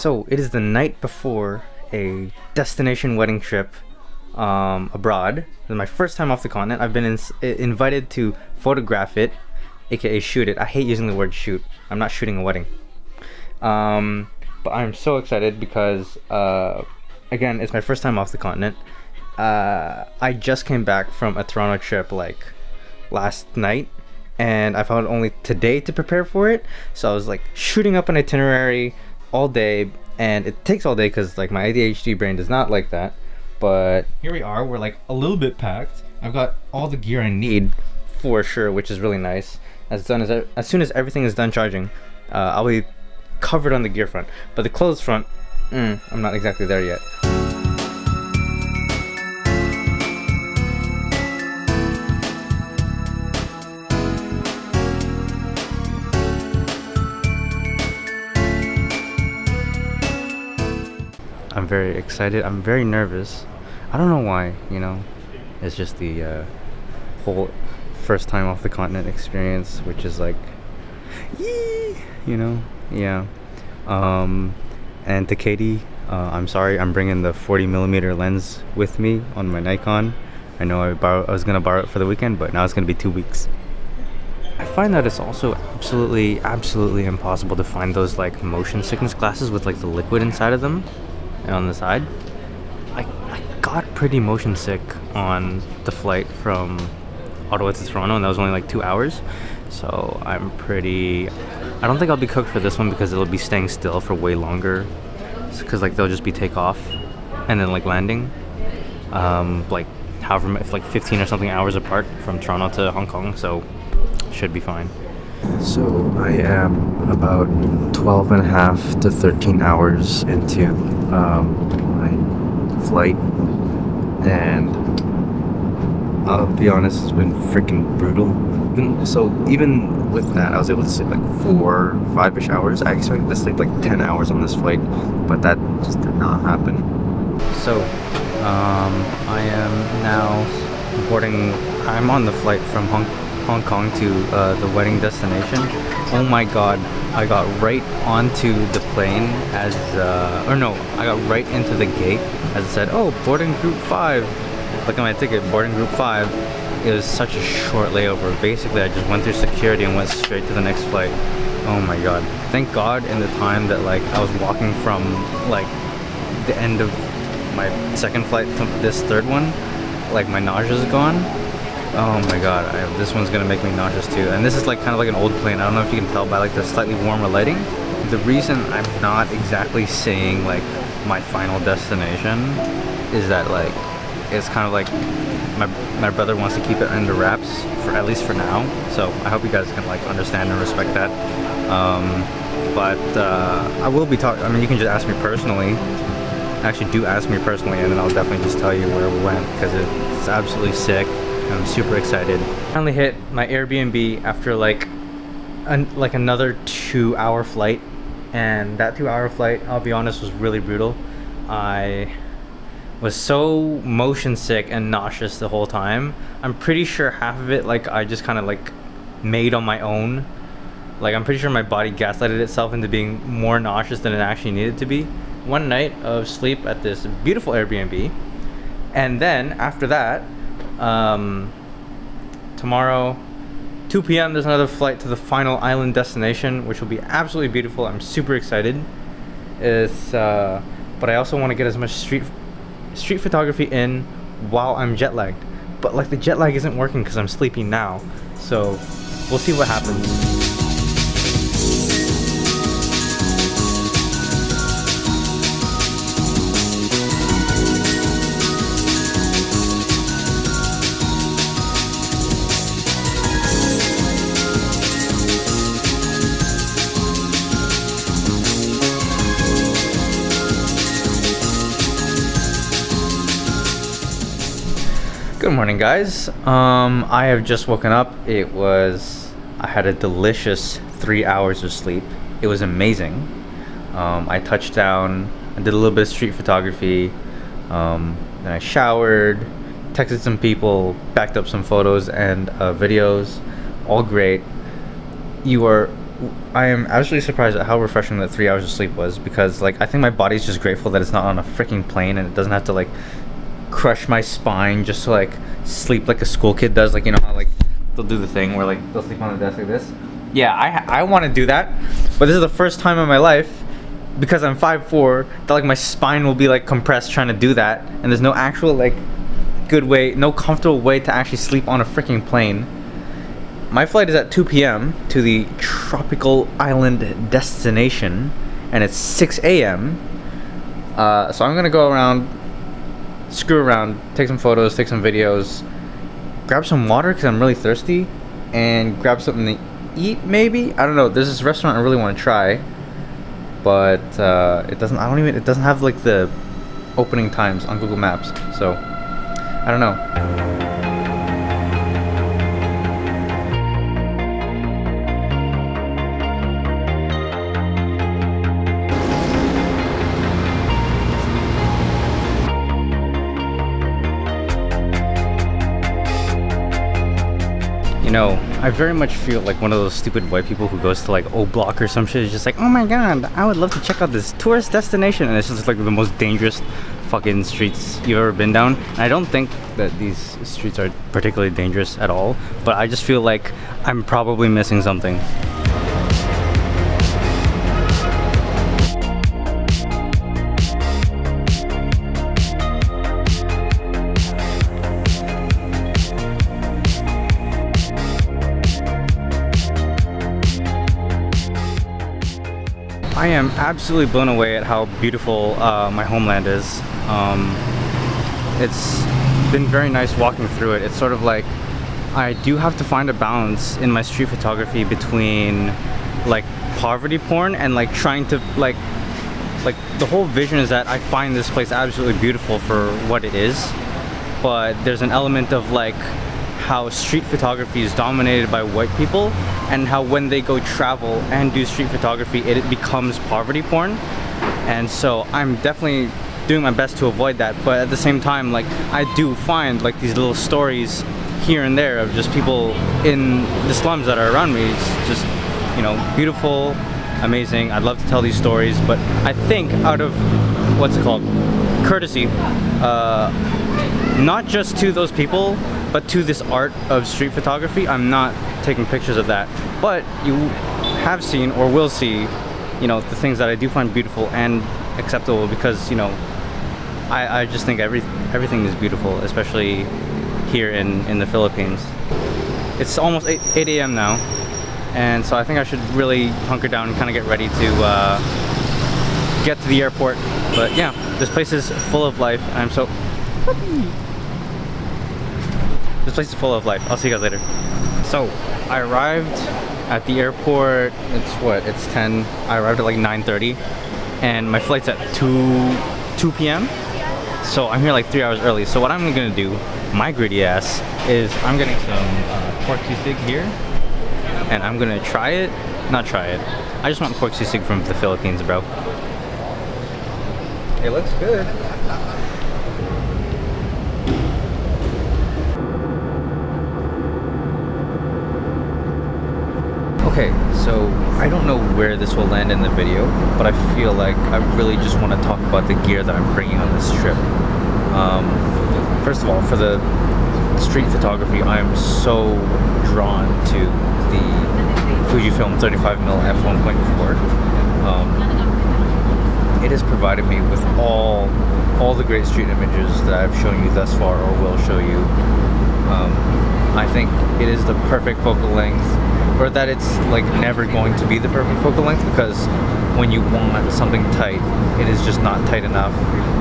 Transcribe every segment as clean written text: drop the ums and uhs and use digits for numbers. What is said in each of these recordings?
So it is the night before a destination wedding trip abroad. This is my first time off the continent. I've been invited to photograph it, aka shoot it. I hate using the word shoot. I'm not shooting a wedding. But I'm so excited because again, it's my first time off the continent. I just came back from a Toronto trip like last night, and I found only today to prepare for it. So I was like shooting up an itinerary all day, and it takes all day because like my ADHD brain does not like that. But here we are, we're like a little bit packed. I've got all the gear I need for sure, which is really nice. As soon as everything is done charging, I'll be covered on the gear front. But the clothes front, I'm not exactly there yet. I'm very excited. I'm very nervous. I don't know why, you know. It's just the whole first time off the continent experience, which is like, yee, you know, yeah. And to Katie, I'm sorry, I'm bringing the 40mm lens with me on my Nikon. I know I was gonna borrow it for the weekend, but now it's gonna be 2 weeks. I find that it's also absolutely impossible to find those like motion sickness glasses with like the liquid inside of them and on the side. I got pretty motion sick on the flight from Ottawa to Toronto, and that was only like 2 hours. So I don't think I'll be cooked for this one because it'll be staying still for way longer, because like they'll just be takeoff and then like landing like however, if like 15 or something hours apart from Toronto to Hong Kong, so should be fine. So I am about 12 and a half to 13 hours into my flight, and I'll be honest, it's been freaking brutal. Even with that, I was able to sleep like 4-5ish hours. I expected to sleep like 10 hours on this flight, but that just did not happen. So I am now boarding. I'm on the flight from Hong Kong to the wedding destination. Oh my god, I got right onto the plane I got right into the gate as it said, oh, boarding group 5. Look at my ticket, boarding group 5. It was such a short layover. Basically, I just went through security and went straight to the next flight. Oh my god. Thank god in the time that like I was walking from like the end of my second flight to this third one, like my nausea is gone. Oh my god, this one's gonna make me nauseous too. And this is like kind of like an old plane. I don't know if you can tell by like the slightly warmer lighting. The reason I'm not exactly saying like my final destination is that like it's kind of like my brother wants to keep it under wraps for at least for now. So I hope you guys can like understand and respect that. But I will be talking. I mean, you can just ask me personally. Actually, do ask me personally, and then I'll definitely just tell you where we went because it's absolutely sick. I'm super excited. I finally hit my Airbnb after like another 2-hour flight, and that 2-hour flight, I'll be honest, was really brutal. I was so motion sick and nauseous the whole time. I'm pretty sure half of it like I just kind of like made on my own. Like I'm pretty sure my body gaslighted itself into being more nauseous than it actually needed to be. One night of sleep at this beautiful Airbnb, and then after that, tomorrow 2 p.m. there's another flight to the final island destination, which will be absolutely beautiful. I'm super excited. But I also want to get as much street photography in while I'm jet lagged, but like the jet lag isn't working because I'm sleeping now, so we'll see what happens. Good morning, guys. I have just woken up. I had a delicious 3 hours of sleep. It was amazing. I touched down, I did a little bit of street photography, then I showered, texted some people, backed up some photos and videos. All great. You are I am absolutely surprised at how refreshing that 3 hours of sleep was, because like I think my body's just grateful that it's not on a freaking plane and it doesn't have to like crush my spine just to like sleep like a school kid does. Like, you know how like they'll do the thing where like they'll sleep on the desk like this. Yeah, I want to do that, but this is the first time in my life, because I'm 5'4", that like my spine will be like compressed trying to do that, and there's no actual like good way, no comfortable way to actually sleep on a freaking plane. My flight is at 2 p.m. to the tropical island destination, and it's 6 a.m. So I'm gonna go around, screw around, take some photos, take some videos, grab some water because I'm really thirsty, and grab something to eat maybe. I don't know. There's this restaurant I really want to try, but it doesn't. It doesn't have like the opening times on Google Maps, so I don't know. You know, I very much feel like one of those stupid white people who goes to like O Block or some shit. Is just like, oh my god, I would love to check out this tourist destination, and it's just like the most dangerous fucking streets you've ever been down. And I don't think that these streets are particularly dangerous at all, but I just feel like I'm probably missing something. I am absolutely blown away at how beautiful my homeland is. It's been very nice walking through it. It's sort of like I do have to find a balance in my street photography between like poverty porn and like trying to like the whole vision is that I find this place absolutely beautiful for what it is, but there's an element of like how street photography is dominated by white people, and how when they go travel and do street photography it becomes poverty porn. And so I'm definitely doing my best to avoid that, but at the same time like I do find like these little stories here and there of just people in the slums that are around me. It's just, you know, beautiful, amazing. I'd love to tell these stories, but I think out of what's it called, courtesy, not just to those people but to this art of street photography, I'm not taking pictures of that. But you have seen or will see, you know, the things that I do find beautiful and acceptable, because, you know, I just think everything is beautiful, especially here in the Philippines. It's almost 8 a.m. now, and so I think I should really hunker down and kind of get ready to get to the airport. But yeah, this place is full of life. I'm so happy. This place is full of life. I'll see you guys later. So, I arrived at the airport. It's what? It's 10. I arrived at like 9:30, and my flight's at 2 p.m. So I'm here like 3 hours early. So what I'm gonna do, my greedy ass, is I'm getting some pork sisig here, and I'm gonna try it. Not try it. I just want pork sisig from the Philippines, bro. It looks good. Okay, so I don't know where this will land in the video, but I feel like I really just want to talk about the gear that I'm bringing on this trip. First of all, for the street photography, I am so drawn to the Fujifilm 35mm f1.4. It has provided me with all the great street images that I've shown you thus far or will show you. I think it is the perfect focal length, or that it's like never going to be the perfect focal length, because when you want something tight, it is just not tight enough,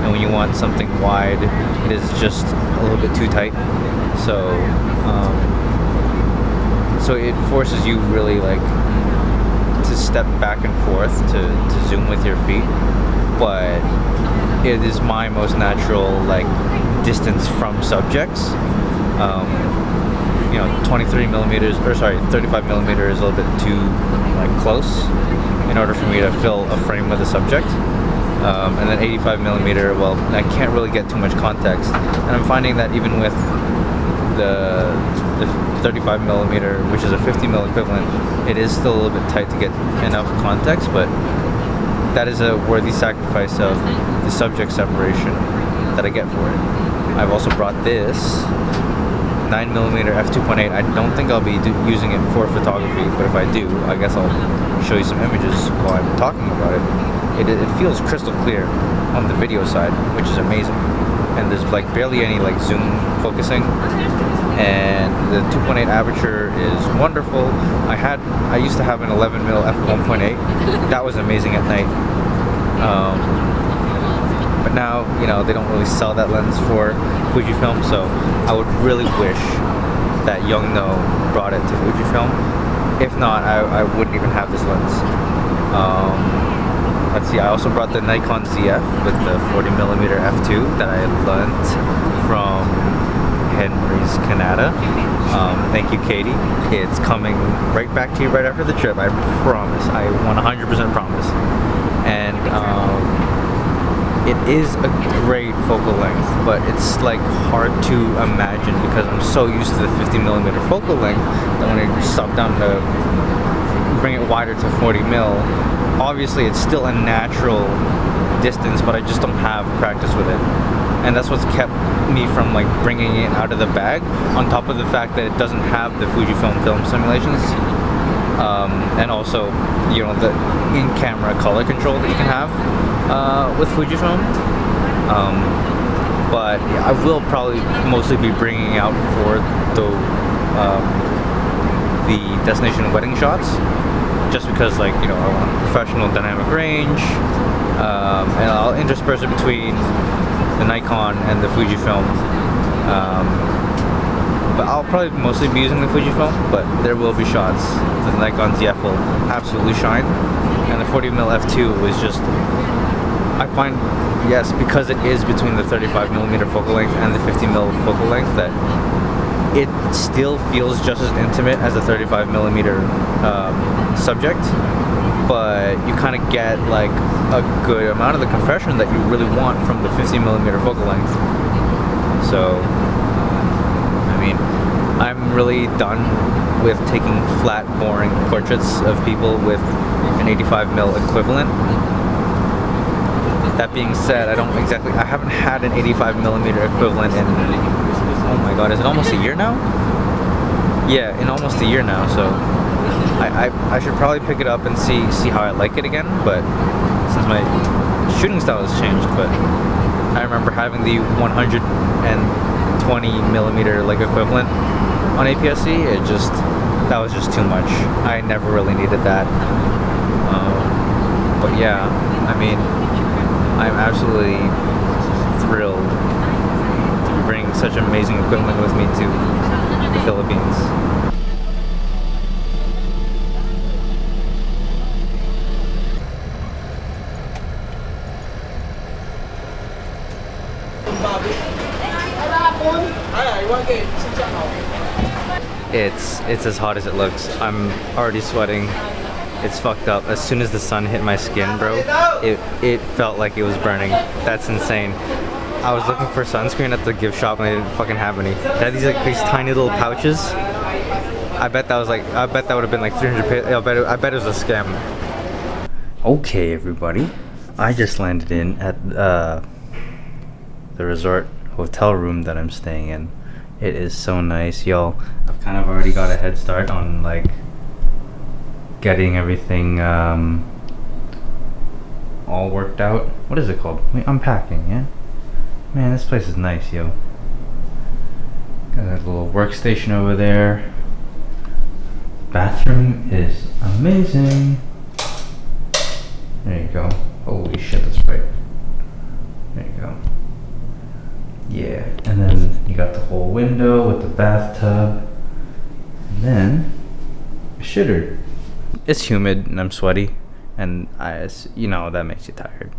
and when you want something wide, it is just a little bit too tight. So so it forces you really like to step back and forth to zoom with your feet, but it is my most natural like distance from subjects. You know, 35mm is a little bit too like close in order for me to fill a frame with a subject. And then 85mm, well, I can't really get too much context. And I'm finding that even with the the 35 millimeter, which is a 50 mil equivalent, it is still a little bit tight to get enough context, but that is a worthy sacrifice of the subject separation that I get for it. I've also brought this 9mm f2.8. I don't think I'll be using it for photography, but if I do, I guess I'll show you some images while I'm talking about it. It feels crystal clear on the video side, which is amazing. And there's like barely any like zoom focusing. And the 2.8 aperture is wonderful. I used to have an 11mm f1.8. That was amazing at night. But now, you know, they don't really sell that lens for Fujifilm, so I would really wish that Yongno brought it to Fujifilm. If not, I wouldn't even have this lens. Let's see, I also brought the Nikon ZF with the 40mm f2 that I learned from Henry's Canada. Thank you, Katie. It's coming right back to you right after the trip, I promise. I 100% promise. And it is a great focal length, but it's like hard to imagine because I'm so used to the 50mm focal length that when I stop down to bring it wider to 40mm, obviously it's still a natural distance, but I just don't have practice with it. And that's what's kept me from like bringing it out of the bag, on top of the fact that it doesn't have the Fujifilm film simulations. And also, you know, the in-camera color control that you can have with Fujifilm. But yeah, I will probably mostly be bringing out for the destination wedding shots, just because, like, you know, I want professional dynamic range, and I'll intersperse it between the Nikon and the Fujifilm. But I'll probably mostly be using the Fujifilm, but there will be shots. The Nikon ZF will absolutely shine, and the 40mm f2 is just, I find, yes, because it is between the 35mm focal length and the 50mm focal length, that it still feels just as intimate as a 35mm subject, but you kind of get like a good amount of the compression that you really want from the 50mm focal length. So I mean, I'm really done with taking flat, boring portraits of people with an 85mm equivalent. That being said, I haven't had an 85mm equivalent in, oh my god, is it almost a year now? Yeah, in almost a year now, so I should probably pick it up and see how I like it again, but since my shooting style has changed. But I remember having the 120mm like equivalent on APS-C. That was just too much. I never really needed that. But yeah, I mean, I'm absolutely thrilled to bring such amazing equipment with me to the Philippines. It's as hot as it looks. I'm already sweating. It's fucked up. As soon as the sun hit my skin, bro, it felt like it was burning. That's insane. I was looking for sunscreen at the gift shop and they didn't fucking have any. They had these tiny little pouches. I bet that would have been like 300. I bet it was a scam. Okay, everybody, I just landed in at the resort hotel room that I'm staying in. It is so nice, y'all. I've kind of already got a head start on like getting everything all worked out. What is it called? Unpacking, yeah? Man, this place is nice, yo. Got a little workstation over there. Bathroom is amazing. There you go. Holy shit, that's right. There you go. Yeah, and then you got the whole window with the bathtub. And then a shitter. It's humid and I'm sweaty, and you know, that makes you tired.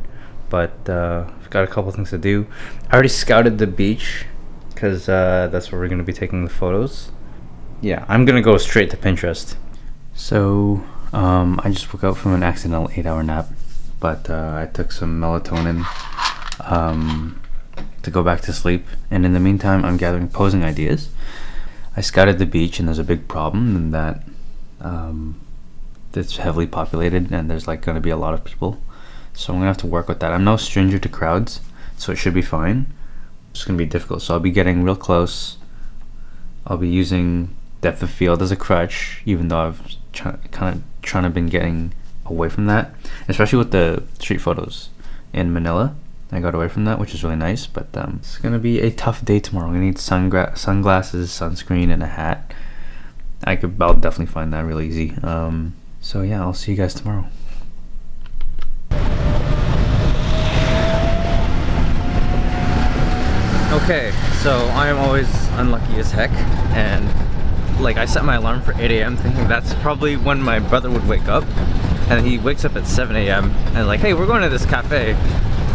But I've got a couple things to do. I already scouted the beach because that's where we're going to be taking the photos. Yeah, I'm going to go straight to Pinterest. So I just woke up from an accidental 8-hour nap, but I took some melatonin to go back to sleep, and in the meantime I'm gathering posing ideas. I scouted the beach and there's a big problem in that it's heavily populated and there's like going to be a lot of people. So I'm going to have to work with that. I'm no stranger to crowds, so it should be fine. It's going to be difficult. So I'll be getting real close. I'll be using depth of field as a crutch, even though I've kind of trying to been getting away from that, especially with the street photos in Manila. I got away from that, which is really nice, but it's gonna be a tough day tomorrow. I'm gonna need sunglasses, sunscreen, and a hat. I'll definitely find that really easy. So yeah, I'll see you guys tomorrow. Okay, so I am always unlucky as heck, and like I set my alarm for 8 a.m. thinking that's probably when my brother would wake up, and he wakes up at 7 a.m. and like, hey, we're going to this cafe.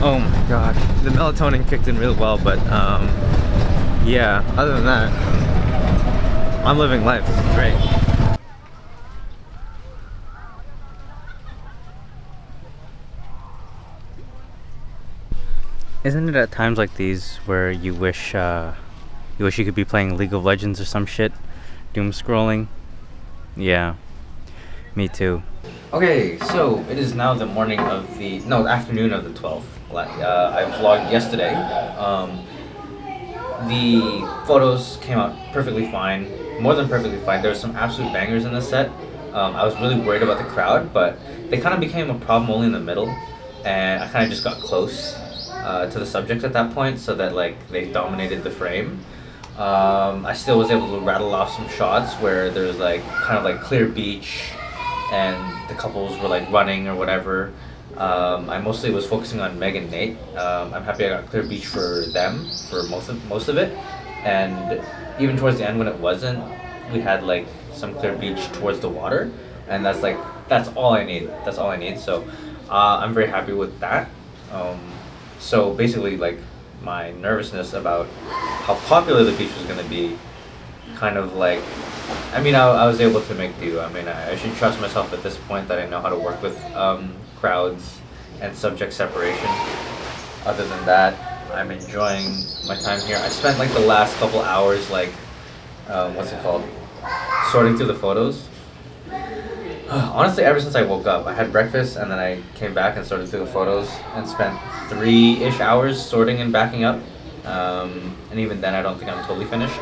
Oh my god, the melatonin kicked in real well, but yeah, other than that, I'm living life. This is great. Isn't it at times like these where you wish you could be playing League of Legends or some shit? Doom scrolling? Yeah, me too. Okay, so it is now the afternoon of the 12th. I vlogged yesterday. The photos came out perfectly fine, more than perfectly fine. There were some absolute bangers in the set. I was really worried about the crowd, but they kind of became a problem only in the middle, and I kind of just got close to the subject at that point, so that like they dominated the frame. I still was able to rattle off some shots where there's like kind of like clear beach and the couples were like running or whatever. I mostly was focusing on Meg and Nate. I'm happy I got clear beach for them for most of it, and even towards the end when it wasn't, we had like some clear beach towards the water, and that's all I need. That's all I need. So I'm very happy with that. So basically, like, my nervousness about how popular the beach was going to be kind of like, I mean, I was able to make do. I mean, I should trust myself at this point that I know how to work with crowds and subject separation. Other than that, I'm enjoying my time here. I spent like the last couple hours like, sorting through the photos. Honestly, ever since I woke up, I had breakfast and then I came back and sorted through the photos and spent 3-ish hours sorting and backing up. And even then, I don't think I'm totally finished.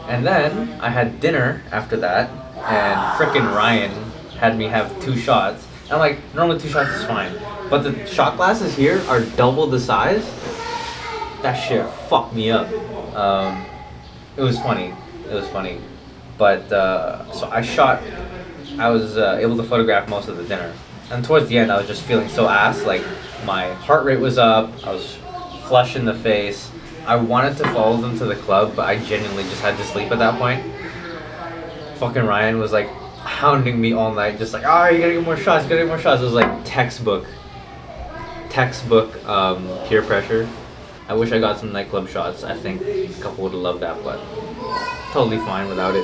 And then I had dinner after that, and frickin' Ryan had me have 2 shots. And I'm like, normally 2 shots is fine, but the shot glasses here are double the size. That shit fucked me up. It was funny. But so I was able to photograph most of the dinner. And towards the end, I was just feeling so ass. Like, my heart rate was up. I was flushed in the face. I wanted to follow them to the club, but I genuinely just had to sleep at that point. Fucking Ryan was like hounding me all night, just like, oh, you gotta get more shots, It was like textbook peer pressure. I wish I got some nightclub shots. I think a couple would have loved that, but totally fine without it.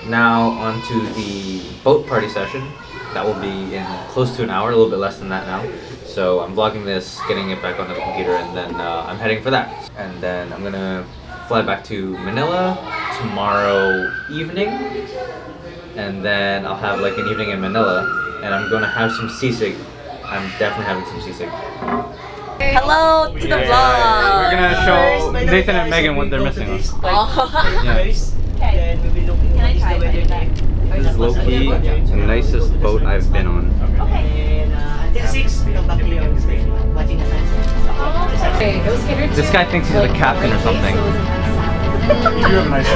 Now onto the boat party session. That will be in close to an hour, a little bit less than that now. So I'm vlogging this, getting it back onto the computer, and then I'm heading for that. And then I'm gonna fly back to Manila tomorrow evening, and then I'll have like an evening in Manila, and I'm gonna have some sisig. I'm definitely having some sisig. Hello to the vlog. We're gonna show Nathan and Megan what they're missing on. Okay. Can I try that? This is low-key the nicest boat I've been on. Okay. This guy thinks he's the captain or something. You do have a nice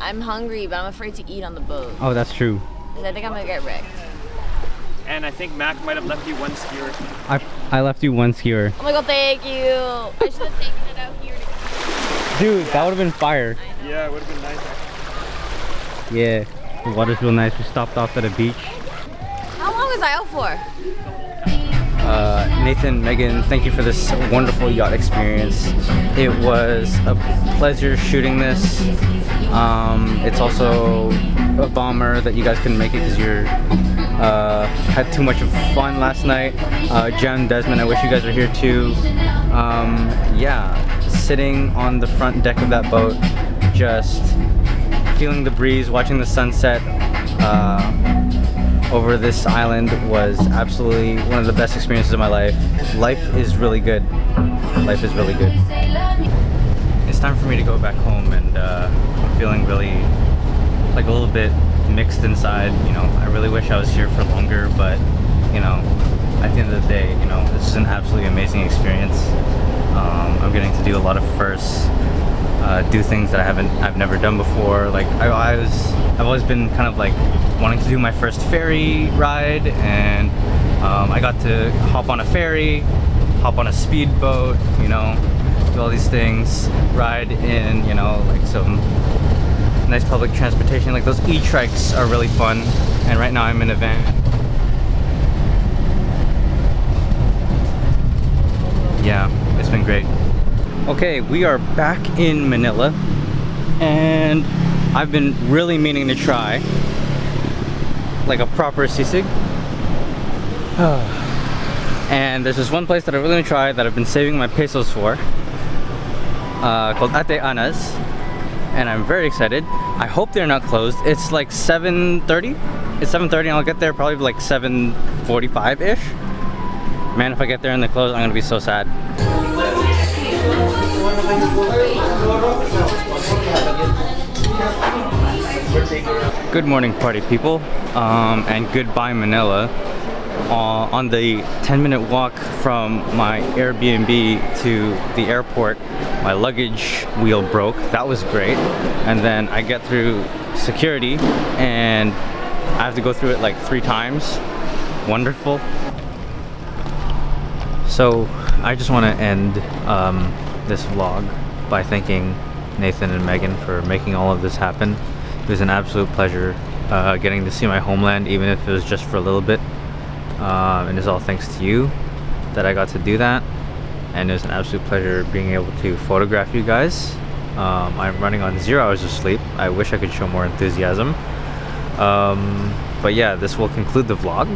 I'm hungry, but I'm afraid to eat on the boat. Oh, that's true. Because I think I'm gonna get wrecked. And I think Mac might have left you one skewer. I left you one skewer. Oh my god, thank you. I should have taken it out here. Dude, that would have been fire. Yeah, it would have been nice. Yeah, the water's real nice. We stopped off at a beach. How long was I out for? Nathan, Megan, thank you for this wonderful yacht experience. It was a pleasure shooting this. It's also a bummer that you guys couldn't make it because you're had too much of fun last night. Jen, Desmond, I wish you guys were here too. Yeah, sitting on the front deck of that boat, just feeling the breeze, watching the sunset over this island was absolutely one of the best experiences of my life. Life is really good. Life is really good. It's time for me to go back home, and I'm feeling really like a little bit mixed inside. You know, I really wish I was here for longer, but you know, at the end of the day, you know, this is an absolutely amazing experience. I'm getting to do a lot of firsts, do things that I've never done before. Like I've always been kind of like wanting to do my first ferry ride, and I got to hop on a ferry, hop on a speedboat, you know, do all these things, ride in, you know, like some nice public transportation. Like those e-trikes are really fun, and right now I'm in a van. Yeah, it's been great. Okay, we are back in Manila, and I've been really meaning to try like a proper sisig. And there's this one place that I really want to try that I've been saving my pesos for, called Ate Ana's, and I'm very excited. I hope they're not closed. It's like 7:30. It's 7:30 and I'll get there probably like 7:45-ish. Man, if I get there and they're closed, I'm gonna be so sad. Good morning, party people, and goodbye Manila. On the 10-minute walk from my Airbnb to the airport, my luggage wheel broke. That was great. And then I get through security and I have to go through it like 3 times. Wonderful. So I just want to end this vlog by thanking Nathan and Megan for making all of this happen. It was an absolute pleasure getting to see my homeland, even if it was just for a little bit. And it's all thanks to you that I got to do that. And it was an absolute pleasure being able to photograph you guys. I'm running on 0 hours of sleep. I wish I could show more enthusiasm. But yeah, this will conclude the vlog.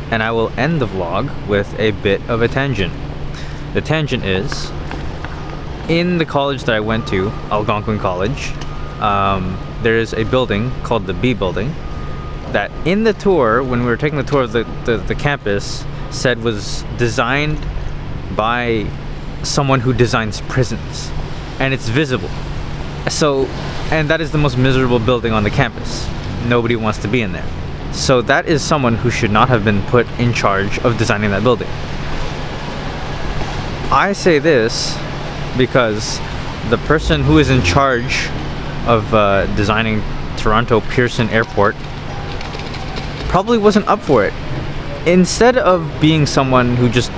And I will end the vlog with a bit of a tangent. The tangent is, in the college that I went to, Algonquin College, there is a building called the B building that in the tour, when we were taking the tour of the campus, said was designed by someone who designs prisons, and it's visible. So, and that is the most miserable building on the campus. Nobody wants to be in there. So that is someone who should not have been put in charge of designing that building. I say this because the person who is in charge of designing Toronto Pearson Airport probably wasn't up for it. Instead of being someone who just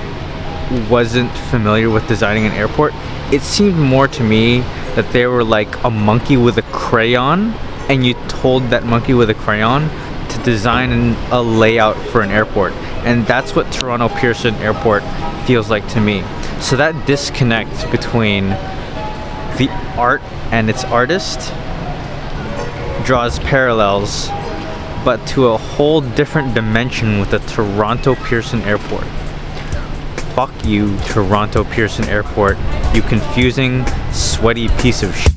wasn't familiar with designing an airport, it seemed more to me that they were like a monkey with a crayon, and you told that monkey with a crayon to design a layout for an airport. And that's what Toronto Pearson Airport feels like to me. So that disconnect between the art and its artist draws parallels, but to a whole different dimension with the Toronto Pearson Airport. Fuck you, Toronto Pearson Airport, you confusing, sweaty piece of shit.